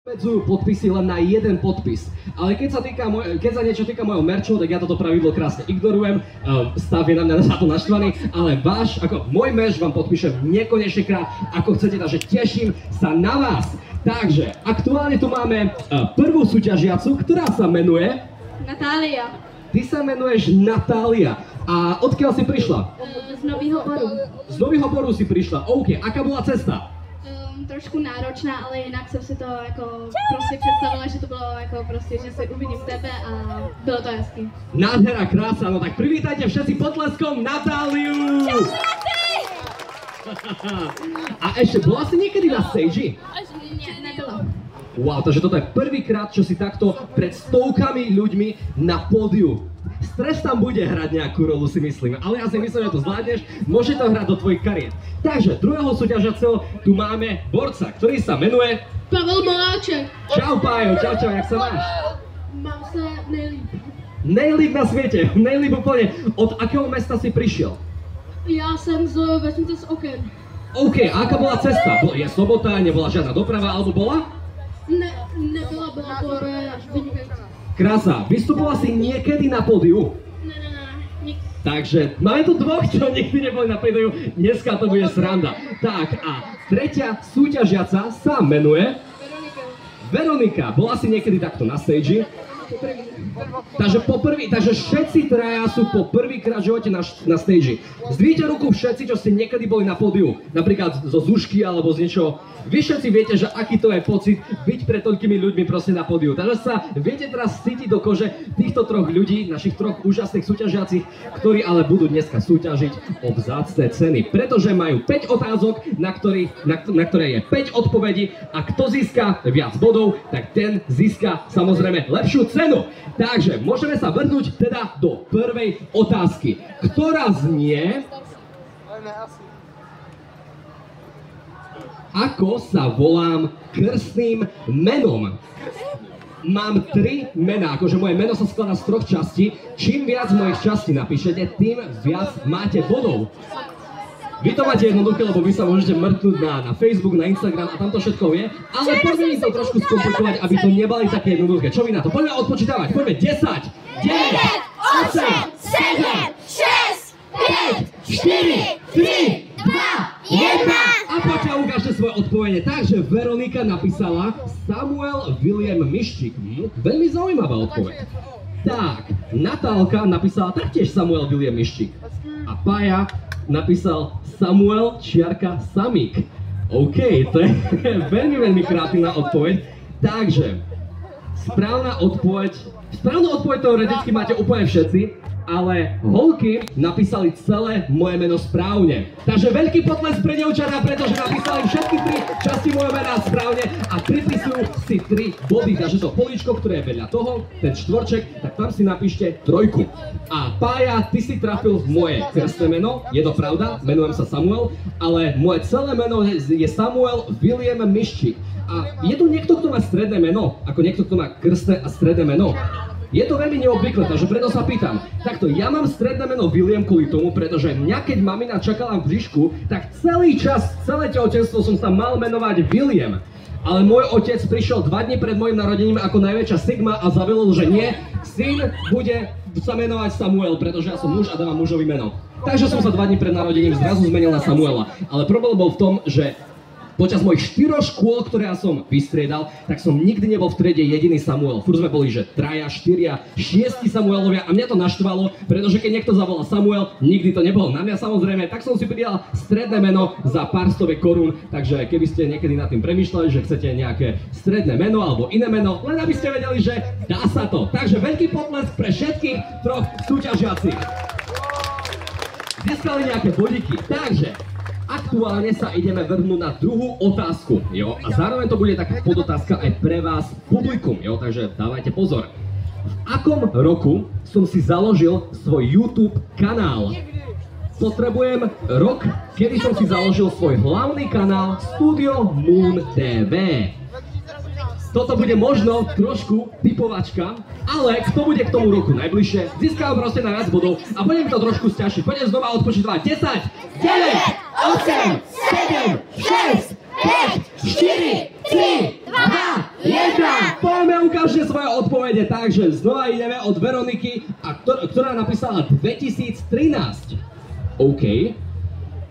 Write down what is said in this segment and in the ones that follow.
obmedzujú podpisy len na jeden podpis. Ale keď sa niečo týka mojho merču, tak ja toto pravidlo krásne ignorujem. Stav je na mňa za to naštvaný, ale môj merč vám podpíšem nekonečne krát, ako chcete, takže teším sa na vás. Takže aktuálne tu máme prvú súťažiacu, ktorá sa menuje Natália. Ty sa menuješ Natália. A odkiaľ si prišla? Z Nového Boru. Z Nového Boru si prišla. OK, aká bola cesta? Trošku náročná, ale jinak jsem si to jako prostě představila, že to bylo jako prostě, že se uvidím tebe a bylo to hezký. Nádhera, krása, no tak privítajte všetci potleskom Natáliu! A ešte, bola si niekedy na stage? Nie, nebylo. Wow, takže toto je prvýkrát, čo si takto pred stovkami ľuďmi na pódiu. Stres tam bude hrať nejakú rolu, si myslím, ale ja si myslím, že to zvládneš, môže to hrať do tvojich kariet. Takže druhého súťažiaceho tu máme borca, ktorý sa menuje Pavel Maláček. Čau Pájo, čau, jak sa máš? Mám sa nejlíp. Nejlíp na svete, nejlíp úplne. Od akého mesta si prišiel? Já jsem z vesnice z Oken. OK, a aká bola cesta? Je sobota, nebola žiadna doprava, alebo bola? Nebyla, byla to vynikající. Krása, vystupovala si niekedy na pódiu? Ne. Takže máme tu dvoch, čo nikdy neboli na pódiu, dneska to bude sranda. Tak a tretia súťažiaca sa menuje Veronika. Bola si niekedy takto na stage? Takže všetci traja sú po prvýkrát v živote na stage. Zdvíte ruku všetci, čo ste niekedy boli na pódiu, napríklad zo Zušky alebo z niečoho. Vy všetci viete, že aký to je pocit byť pred toľkými ľuďmi proste na pódiu. Takže sa viete teraz cítiť do kože týchto troch ľudí, našich troch úžasných súťažiacich, ktorí ale budú dneska súťažiť o vzácne ceny. Pretože majú 5 otázok, na ktoré je 5 odpovedí a kto získa viac bodov, tak ten získa samozrejme lepšiu cenu. Takže môžeme sa vrhnúť teda do prvej otázky, ktorá znie: ako sa volám krstným menom? Mám 3 mená, akože moje meno sa skladá z 3 častí. Čím viac mojich častí napíšete, tým viac máte bodov. Vy to máte jednoduché, lebo vy sa môžete mrknúť na Facebook, na Instagram a tam to všetko je. Ale poďme to trošku skomplikovať, aby to nebali také jednoduché. Čo vy na to? Poďme odpočítavať. Poďme 10, 9, 8, 7, 6, 5, 4, 3, 2, 1. A poďte ukážte svoje odpovede. Takže Veronika napísala Samuel William Miščík. Veľmi zaujímavá odpoveď. Tak, Natálka napísala taktiež Samuel William Miščík. A Pája napísal Samuel čiarka Samík. OK, to je veľmi kreatívna odpoveď. Takže, správnu odpoveď teoreticky máte úplne všetci, ale holky napísali celé moje meno správne. Takže veľký potlesk pre dievčatá, pretože napísali všetky 3 časti mojho mena správne a pripisujú si 3 body. Takže to políčko, ktoré je vedľa toho, ten štvorček, tak tam si napíšte 3. A Pája, ty si trafil v moje krstné meno, je to pravda, menujem sa Samuel, ale moje celé meno je Samuel William Miščík. A je tu niekto, kto má stredné meno? Ako niekto, kto má krstné a stredné meno? Je to veľmi neobvyklé, takže preto sa pýtam. Takto, ja mám stredné meno William kvôli tomu, pretože mňa, keď mamina čakala v bříšku, tak celé tehotenstvo som sa mal menovať William. Ale môj otec prišiel 2 dni pred mojim narodením ako najväčšia Sigma a zavelil, že nie, syn bude sa menovať Samuel, pretože ja som muž a dávam mužovi meno. Takže som sa 2 dni pred narodením zrazu zmenil na Samuela. Ale problém bol v tom, že počas mojich 4 škôl, ktoré ja som vystriedal, tak som nikdy nebol v triede jediný Samuel. Furt sme boli, že 3, 4, 6 Samuelovia a mňa to naštvalo, pretože keď niekto zavolal Samuel, nikdy to nebol na mňa samozrejme, tak som si pridal stredné meno za pár stovek korún, takže keby ste niekedy nad tým premýšľali, že chcete nejaké stredné meno alebo iné meno, len aby ste vedeli, že dá sa to. Takže veľký potlesk pre všetkých 3 súťažiacich. Získali nejaké bodíky, takže aktuálne sa ideme vrhnúť na druhú otázku, jo? A zároveň to bude taká podotázka aj pre vás, publikum, jo? Takže dávajte pozor. V akom roku som si založil svoj YouTube kanál? Potrebujem rok, kedy som si založil svoj hlavný kanál Studio Moon TV. Toto bude možno trošku typovačka, ale kto bude k tomu roku najbližšie, získam proste na viac bodov a budem to trošku sťažiť. Poďme znova odpočítavať. 10, 9, 8, 7, 6, 5, 4, 3, 2, 1. Poďme, ukážte svoje odpovede. Takže znova ideme od Veroniky, ktorá napísala 2013. OK.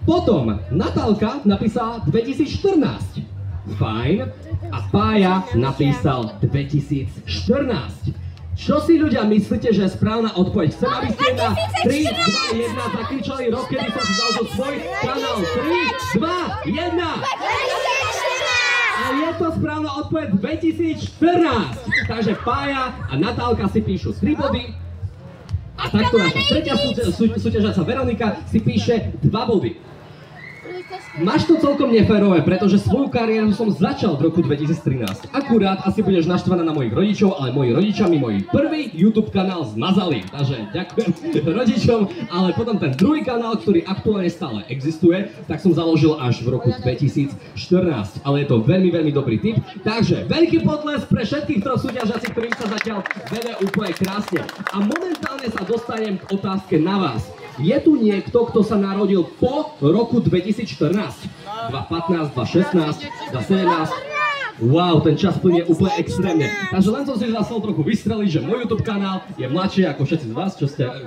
Potom Natálka napísala 2014. Fajn. A Pája napísal 2014. Čo si ľudia myslíte, že je správna odpoveď? Chcem, aby ste na 3, 2, 1 zakričali rok, kedy som si založil svoj kanál. 3, 2, 1. A je to správna odpoveď 2014. Takže Pája a Natálka si píšu 3 body. A takto naša tretia súťažiaca Veronika si píše 2 body. Máš to celkom neférové, pretože svoju kariéru som začal v roku 2013. Akurát asi budeš naštvaná na mojich rodičov, ale moji rodičia mi môj prvý YouTube kanál zmazali. Takže ďakujem rodičom, ale potom ten druhý kanál, ktorý aktuálne stále existuje, tak som založil až v roku 2014. Ale je to veľmi, veľmi dobrý tip. Takže veľký potles pre všetkých troch súťažiacich, ktorým sa zatiaľ vede úplne krásne. A momentálne sa dostanem k otázke na vás. Je tu niekto, kto sa narodil po roku 2014? 2015, 2016, 2017? Wow, ten čas plynie úplne extrémne. Takže len som si zasol trochu vystreliť, že môj YouTube kanál je mladší ako všetci z vás,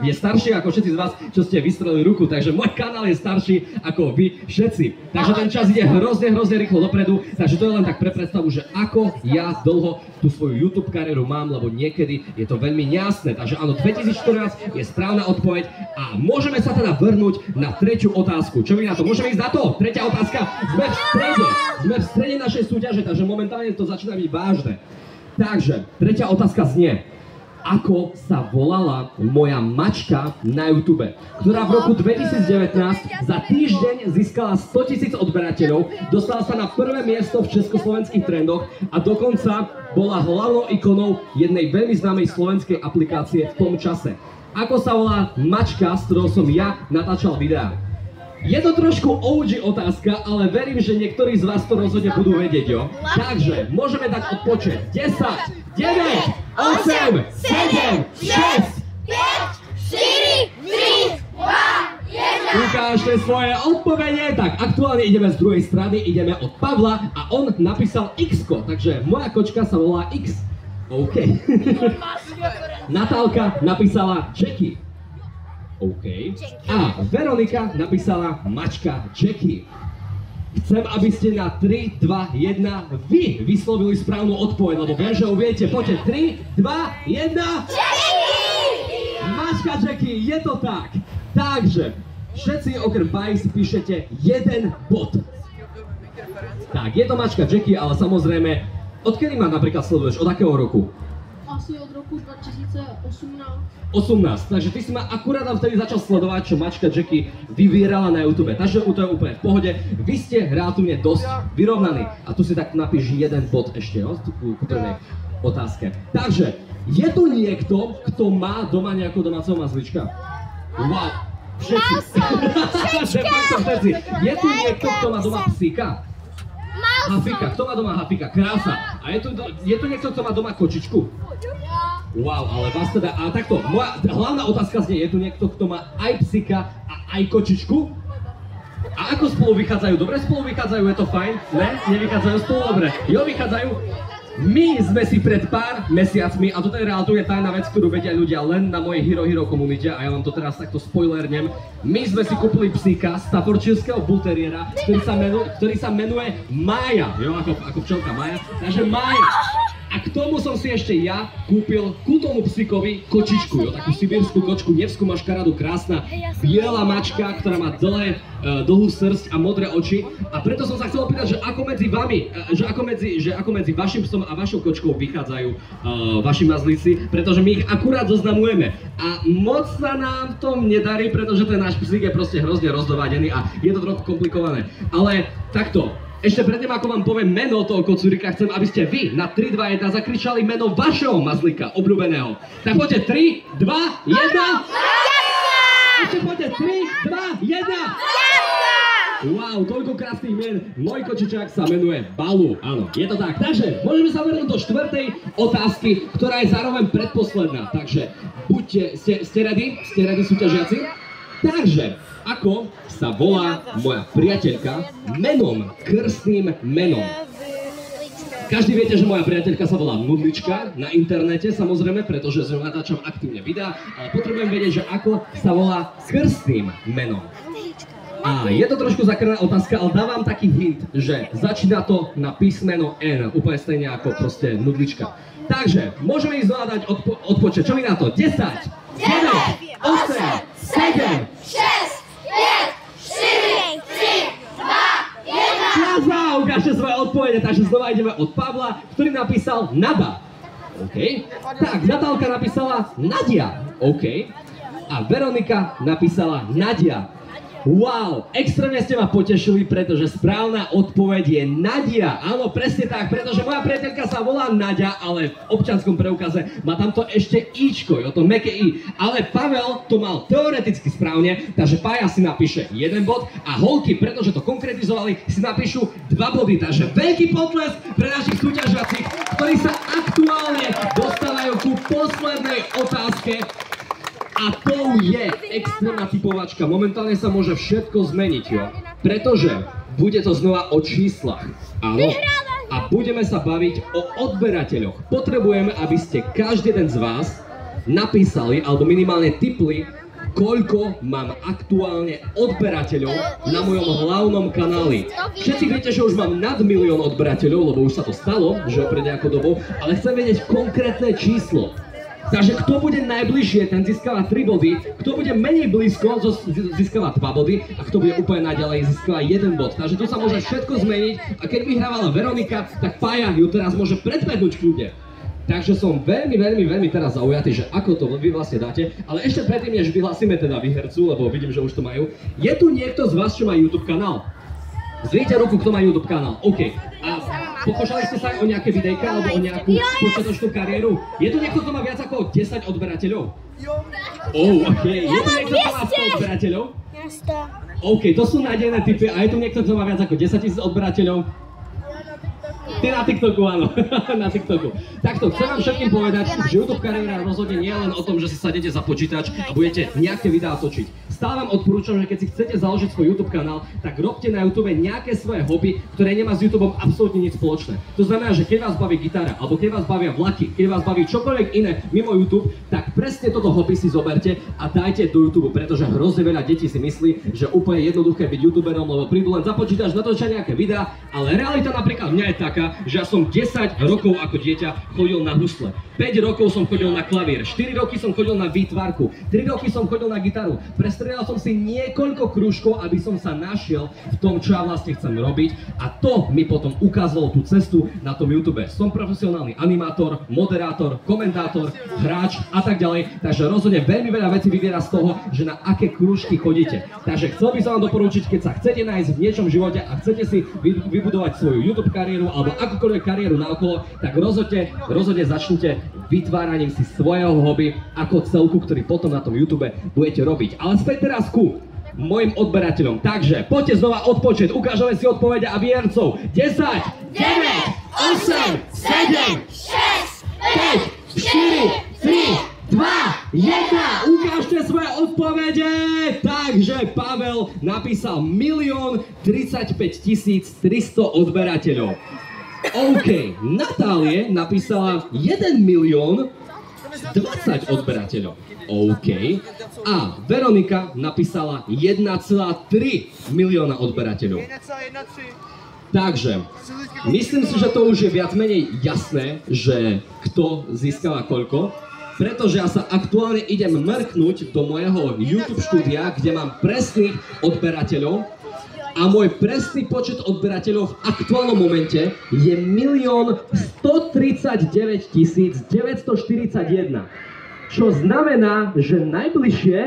je starší ako všetci z vás, čo ste vystrelili ruku. Takže môj kanál je starší ako vy všetci. Takže ten čas ide hrozne rýchlo dopredu. Takže to je len tak pre predstavu, že ako ja dlho tú svoju YouTube kariéru mám, lebo niekedy je to veľmi nejasné. Takže áno, 2014 je správna odpoveď a môžeme sa teda vrhnúť na tretiu otázku. Čo vy na to? Môžeme ísť na to? Tretia otázka. Sme v strede našej súťaže, takže momentálne to začína byť vážne. Takže, tretia otázka znie. Ako sa volala moja mačka na YouTube, ktorá v roku 2019 za týždeň získala 100 000 odberateľov, dostala sa na prvé miesto v československých trendoch a dokonca bola hlavnou ikonou jednej veľmi známej slovenskej aplikácie v tom čase. Ako sa volá mačka, s ktorou som ja natáčal videá? Je to trošku OG otázka, ale verím, že niektorí z vás to rozhodne budú vedieť, jo? Takže, môžeme dať odpočet. 10, 9, 8, 7, 6, 5, 4, 3, 2, 1. Ukážte svoje odpovede. Tak, aktuálne ideme z druhej strany, ideme od Pavla a on napísal X-ko, takže moja kočka sa volá X. OK. Natálka napísala Jackie. OK. A Veronika napísala mačka Jackie. Chcem, aby ste na 3, 2, 1 vy vyslovili správnu odpoveď, lebo viem, že ho viete. Poďte, 3, 2, 1. Jackie! Mačka Jackie, je to tak. Takže, všetci okrem Páji si píšete 1 bod. Tak, je to mačka Jackie, ale samozrejme, odkedy ma napríklad sleduješ? Od akého roku? Asi od roku 2018. 18, takže ty si ma akurát vtedy začal sledovať, čo mačka Jackie vyvierala na YouTube. Takže to je úplne v pohode. Vy ste relatívne dosť vyrovnaní. A tu si tak napíš 1 bod ešte, no? Ku prvnej otázke. Takže, je tu niekto, kto má doma nejakého domáceho mazlička? Wow, všetci. Všetci. Je tu niekto, kto má doma psíka? Hafika, kto má doma Hafika? Krása. A je tu niekto, kto má doma kočičku? Wow, ale vás teda, a takto, moja hlavná otázka znie, je tu niekto, kto má aj psika a aj kočičku? A ako spolu vychádzajú? Dobre spolu vychádzajú, je to fajn? Ne? Nevychádzajú spolu dobre? Jo, vychádzajú? My sme si pred pár mesiacmi, a toto je relatívne tajná vec, ktorú vedia ľudia len na mojej Hero Hero komunite, a ja vám to teraz takto spoilernem, my sme si kúpili psíka, staffordshireského bull terriera, ktorý sa menuje Mája, jo, ako včelka Mája, takže Mája. A k tomu som si ešte ja kúpil ku tomu psíkovi kočičku, jo, takú sibírskú kočku, nevskú maškaradu, krásna, biela mačka, ktorá má dlhú srsť a modré oči. A preto som sa chcel opýtať, že ako medzi vami, že ako medzi vašim psom a vašou kočkou vychádzajú vaši mazlíci, pretože my ich akurát zoznamujeme. A moc sa nám v tom nedarí, pretože ten náš psík je proste hrozne rozdovadený a je to trochu komplikované. Ale takto. Ešte predtým, ako vám poviem meno toho kocúrika, chcem, aby ste vy na 3, 2, 1 zakričali meno vašeho mazlíka, obľúbeného. Tak poďte 3, 2, 1. Ešte poďte 3, 2, 1. Wow, toľko krásnych mien. Môj kočičák sa menuje Balu. Áno, je to tak. Takže môžeme sa vrhnúť do štvrtej otázky, ktorá je zároveň predposledná. Takže ste ready? Ste ready, súťažiaci? Takže, ako sa volá moja priateľka menom, krstným menom? Každý viete, že moja priateľka sa volá Nudlička na internete, samozrejme, pretože z ňou natáčam aktívne videá, ale potrebujem vedieť, že ako sa volá krstným menom. A je to trošku zakrátna otázka, ale dávam taký hint, že začína to na písmeno N, úplne stejne ako proste Nudlička. Takže, môžeme ísť zvládať odpočet. Čo mi na to? 10, 9, 8, 7, 6, 5, 4, 3, 2, 1. Plaza, ukážte svoje odpovede, takže znova ideme od Pavla, ktorý napísal Nada. OK. Tak, Natálka napísala Nadia. OK. A Veronika napísala Nadia. Wow, extrémne ste ma potešili, pretože správna odpoveď je Nadia. Áno, presne tak, pretože moja priateľka sa volá Nadia, ale v občianskom preukaze má tamto ešte Ičko, jo, to mäkké I. Ale Pavel to mal teoreticky správne, takže Paja si napíše 1 bod a holky, pretože to konkretizovali, si napíšu 2 body. Takže veľký potlesk pre našich súťažiacich, ktorí sa aktuálne dostávajú ku poslednej otázke. A to je extrémna typovačka. Momentálne sa môže všetko zmeniť, jo. Pretože bude to znova o číslach. Áno. A budeme sa baviť o odberateľoch. Potrebujeme, aby ste každý jeden z vás napísali, alebo minimálne tipli, koľko mám aktuálne odberateľov na mojom hlavnom kanáli. Všetci viete, že už mám nad 1 000 000 odberateľov, lebo už sa to stalo, že pred nejakou dobou, ale chcem vedieť konkrétne číslo. Takže kto bude najbližšie, ten získava 3 body, kto bude menej blízko, získava 2 body a kto bude úplne naďalej, získava 1 bod. Takže tu sa môže všetko zmeniť a keď vyhrávala Veronika, tak Paja ju teraz môže predbehnúť kľudne. Takže som veľmi teraz zaujatý, že ako to vy vlastne dáte, ale ešte predtým, než vyhlásime teda výhercu, lebo vidím, že už to majú, je tu niekto z vás, čo má YouTube kanál? Zvíte ruku, kto má YouTube kanál. OK. A pokúšali ste sa aj o nejaké videjka alebo o nejakú počiatočnú kariéru? Je tu niekto, kto má viac ako 10 odberateľov? OK. Je tu niekto, kto má 100 odberateľov? Ja 100. OK, to sú nádejné tipy. A je tu niekto, kto má viac ako 10 000 odberateľov? Ty na TikToku, áno. Na TikToku. Takto, chcem vám všetkým povedať, že YouTube kariéra rozhodne nie je len o tom, že si sadete za počítač a budete nejaké videá točiť. Stále vám odporúčam, že keď si chcete založiť svoj YouTube kanál, tak robte na YouTube nejaké svoje hobby, ktoré nemá s YouTubeom absolútne nič spoločné. To znamená, že keď vás baví gitara, alebo keď vás bavia vlaky, keď vás baví čokoľvek iné mimo YouTube, tak presne toto hobby si zoberte a dajte do YouTube, pretože hrozne veľa detí si myslí, že úplne jednoduché byť YouTuberom, lebo prídu len za počítač, natočia nejaké videá, ale realita napríklad mňa je taká, že ja som 10 rokov ako dieťa chodil na husle. 5 rokov som chodil na klavír, 4 roky som chodil na výtvarku, 3 roky som chodil na gitaru. Prestrieľal som si niekoľko krúžkov, aby som sa našiel v tom, čo ja vlastne chcem robiť a to mi potom ukázalo tú cestu na tom YouTube. Som profesionálny animátor, moderátor, komentátor, hráč a tak ďalej, takže rozhodne veľmi veľa vecí vyviera z toho, že na aké krúžky chodíte. Takže chcel by som vám doporučiť, keď sa chcete nájsť v niečom živote a chcete si vybudovať svoju YouTube kariéru alebo akúkoľvek kariéru naokolo, tak rozhodne začnite vytváraním si svojho hobby ako celku, ktorý potom na tom YouTube budete robiť. Ale späť teraz ku mojim odberateľom. Takže poďte znova odpočet, ukážeme si odpovede a výhercov. 10, 9, 8, 7, 6, 5, 4, 3, 2, 1. Ukážte svoje odpovede. Takže Pavel napísal 1 035 300 odberateľov. OK, Natálie napísala 1 020 000 odberateľov. OK. A Veronika napísala 1,3 milióna odberateľov. Takže, myslím si, že to už je viac menej jasné, že kto získava koľko. Pretože ja sa aktuálne idem mrknúť do mojho YouTube štúdia, kde mám presných odberateľov. A môj presný počet odberateľov v aktuálnom momente je 1 139 941. Čo znamená, že najbližšie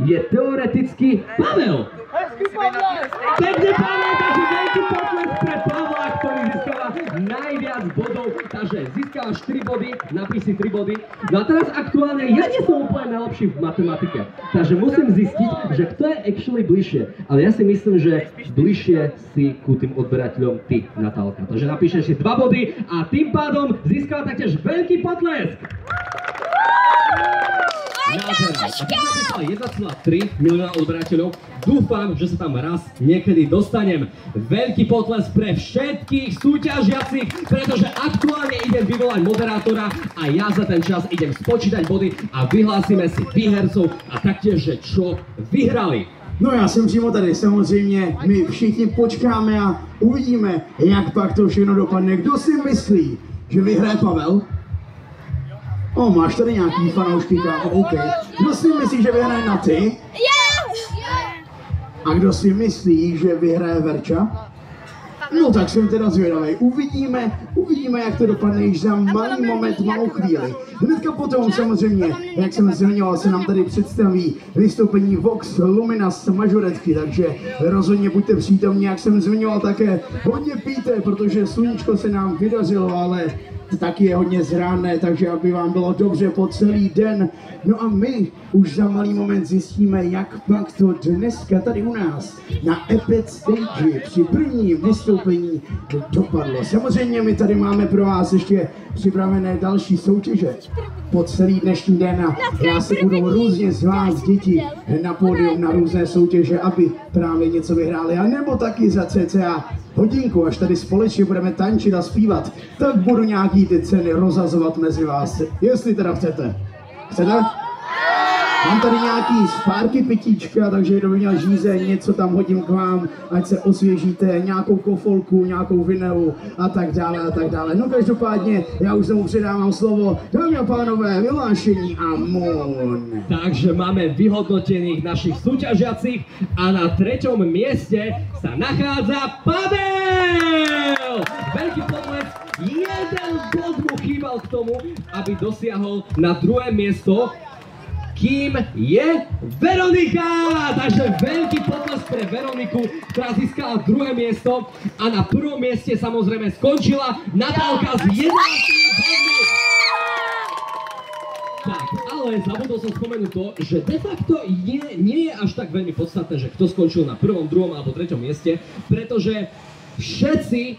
je teoreticky Pavel. Pekne Pavel, takže veľký potlesk pre Pavla, ktorý získava najviac bodov. Takže získava 4 body, napíši 3 body. No a teraz aktuálne ja nie som úplne najlepší v matematike. Takže musím zistiť, že kto je actually bližšie. Ale ja si myslím, že bližšie si ku tým odberateľom ty, Natálka. Takže napíšeš si 2 body a tým pádom získava taktiež veľký potlesk. Nádhera. A keď napísala 1,3 milióna odberateľov, dúfam, že sa tam raz niekedy dostanem. Veľký potlesk pre všetkých súťažiacich, pretože aktuálne idem vyvolať moderátora a ja za ten čas idem spočítať body a vyhlásime si výhercov a taktiež, že čo vyhrali. No já jsem přímo tady, samozřejmě my všichni počkáme a uvidíme, jak pak to všechno dopadne. Kdo si myslí, že vyhraje Pavel? O, máš tady nějaký fanoušky, kámo, OK. Kdo si myslí, že vyhraje Naty? A kdo si myslí, že vyhraje Verča? No tak jsem teda zvědavý. Uvidíme, jak to dopadne již za malý moment, malou chvíli. Hnedka potom samozřejmě, jak jsem zmiňoval, se nám tady představí vystoupení Vox Luminas majoretky, takže rozhodně buďte přítomní, jak jsem zmiňoval, také hodně pijte, protože sluníčko se nám vydařilo, ale taky je hodně zrádné, takže aby vám bylo dobře po celý den. No a my už za malý moment zjistíme, jak pak to dneska tady u nás na Epic Stage při prvním vystoupení dopadlo. Samozřejmě my tady máme pro vás ještě připravené další soutěže po celý dnešní den a já se budu různě zvát děti na pódium na různé soutěže, aby právě něco vyhráli, a nebo taky za cca hodinku, až tady společně budeme tančit a zpívat, tak budu nějaký ty ceny rozhazovat mezi vás, jestli teda chcete. Chcete? Mám tady nějaký spárky pitíčka, takže kdo by měl žízeň, něco tam hodím k vám, ať se osvěžíte, nějakou kofolku, nějakou vinelu a tak dále a tak dále. No každopádně, já už znovu předávám slovo, dámy a pánové, vyhlášení a Moon. Takže máme vyhodnotených našich súťažiacich a na 3. mieste sa nachádza Pavel! Veľký potlesk, 1 bod mu chýbal k tomu, aby dosiahol na 2. miesto, kým je Veronika! Takže veľký potlesk pre Veroniku, ktorá získala 2. miesto a na 1. mieste samozrejme skončila Natálka s 11 bodmi. Tak, ale zabudol som spomenúť to, že de facto nie je až tak veľmi podstatné, že kto skončil na 1., 2. alebo 3. mieste, pretože všetci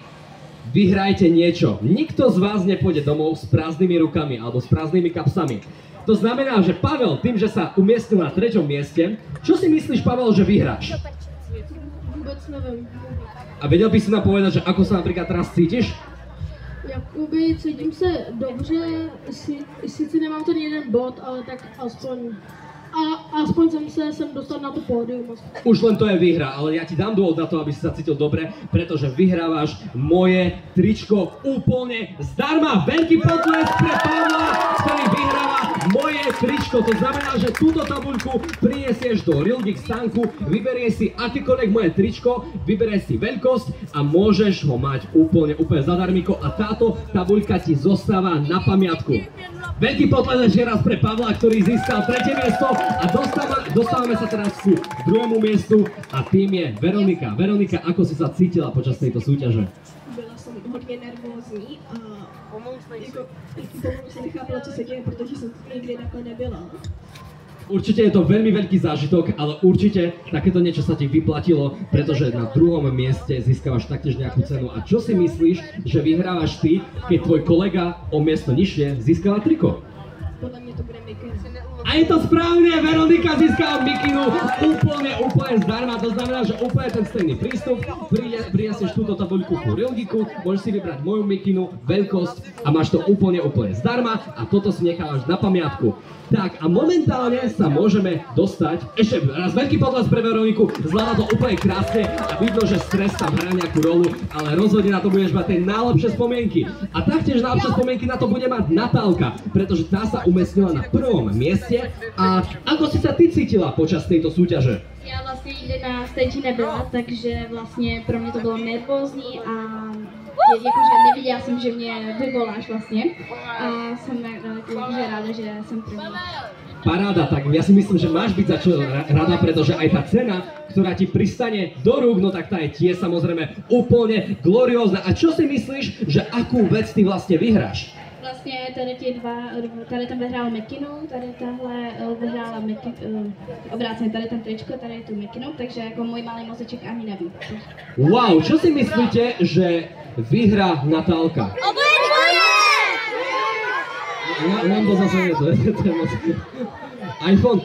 vyhrajte niečo. Nikto z vás nepôjde domov s prázdnymi rukami alebo s prázdnymi kapsami. To znamená, že Pavel, tým, že sa umiestnil na 3. mieste, čo si myslíš, Pavel, že vyhráš? Vůbec nevím. A vedel by si nám povedať, že ako sa napríklad teraz cítiš? Jakoby cítím se dobře, sice nemám ten 1 bod, ale tak aspoň jsem se sem dostal na to pódium. Už len to je výhra, ale ja ti dám dôvod na to, aby si sa cítil dobre, pretože vyhrávaš moje tričko úplne zdarma. Veľký potlesk pre Pavla, ktorý vyhráva moje tričko. To znamená, že túto tabuľku priniesieš do Real Geek stánku, vyberieš si akékoľvek moje tričko, vyberieš si veľkosť a môžeš ho mať úplne zadarmiko a táto tabuľka ti zostáva na pamiatku. Veľký potlesk ešte raz pre Pavla, ktorý získal 3. miesto a dostávame sa teraz ku 2. miestu a tým je Veronika. Veronika, ako si sa cítila počas tejto súťaže? Byla jsem hodně nervózní a pomalu jsem nechápala, co se děje, protože jsem nikdy takhle nebyla. Určite je to veľmi veľký zážitok, ale určite takéto niečo sa ti vyplatilo, pretože na 2. mieste získavaš taktiež nejakú cenu. A čo si myslíš, že vyhrávaš ty, keď tvoj kolega o miesto nižšie získava triko? Podle mě to bude Mikina. A je to správne, Veronika získala mikinu úplne zdarma, to znamená, že úplne ten stejný prístup, prinesieš túto tabuľku ku Real Geeku, môžeš si vybrať moju mikinu, veľkosť a máš to úplne zdarma a toto si nechávaš na pamiatku. Tak a momentálne sa môžeme dostať, ešte raz veľký potlesk pre Veroniku, zvláda to úplne krásne a vidno, že stres tam hrá nejakú rolu, ale rozhodne na to budeš mať tie najlepšie spomienky. A taktiež najlepšie spomienky na to bude mať Natálka, pretože tá sa umiestnila na 1. mieste. A ako si sa ty cítila počas tejto súťaže? Já vlastně nikdy na stage nebyla, takže vlastně pro mě to bylo nervózní a jakože neviděla jsem, že mě vyvoláš vlastně a jsem ráda, že jsem první. Paráda, tak ja si myslím, že máš byť za čo rada, pretože aj tá cena, ktorá ti pristane do rúk, no tak tá je tiež samozrejme úplne gloriózna. A čo si myslíš, že akú vec ty vlastne vyhráš? Vlastně tady tam vyhrál Mikinu, tady tahle vyhrála obráceně, tady tam tričko, tady je tu Mikinu, takže jako můj malý mozeček ani neví. Wow, čo si myslíte, že vyhrá Natálka? Len to zase je to je moc. iPhone?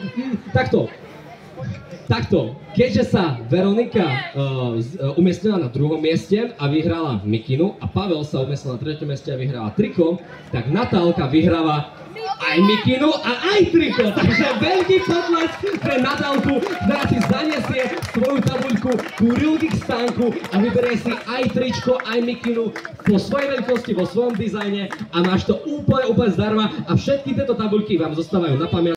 Takto, keďže sa Veronika umiestnila na druhom mieste a vyhrala mikinu a Pavel sa umiestnil na treťom mieste a vyhrala triko, tak Natálka vyhráva aj mikinu a aj triko. Takže veľký potlesk pre Natálku, ktorá si zaniesie svoju tabuľku ku Rilgik stánku a vyberie si aj tričko, aj mikinu po svojej veľkosti, vo svojom dizajne a máš to úplne zdarma a všetky tieto tabuľky vám zostávajú na pamäť.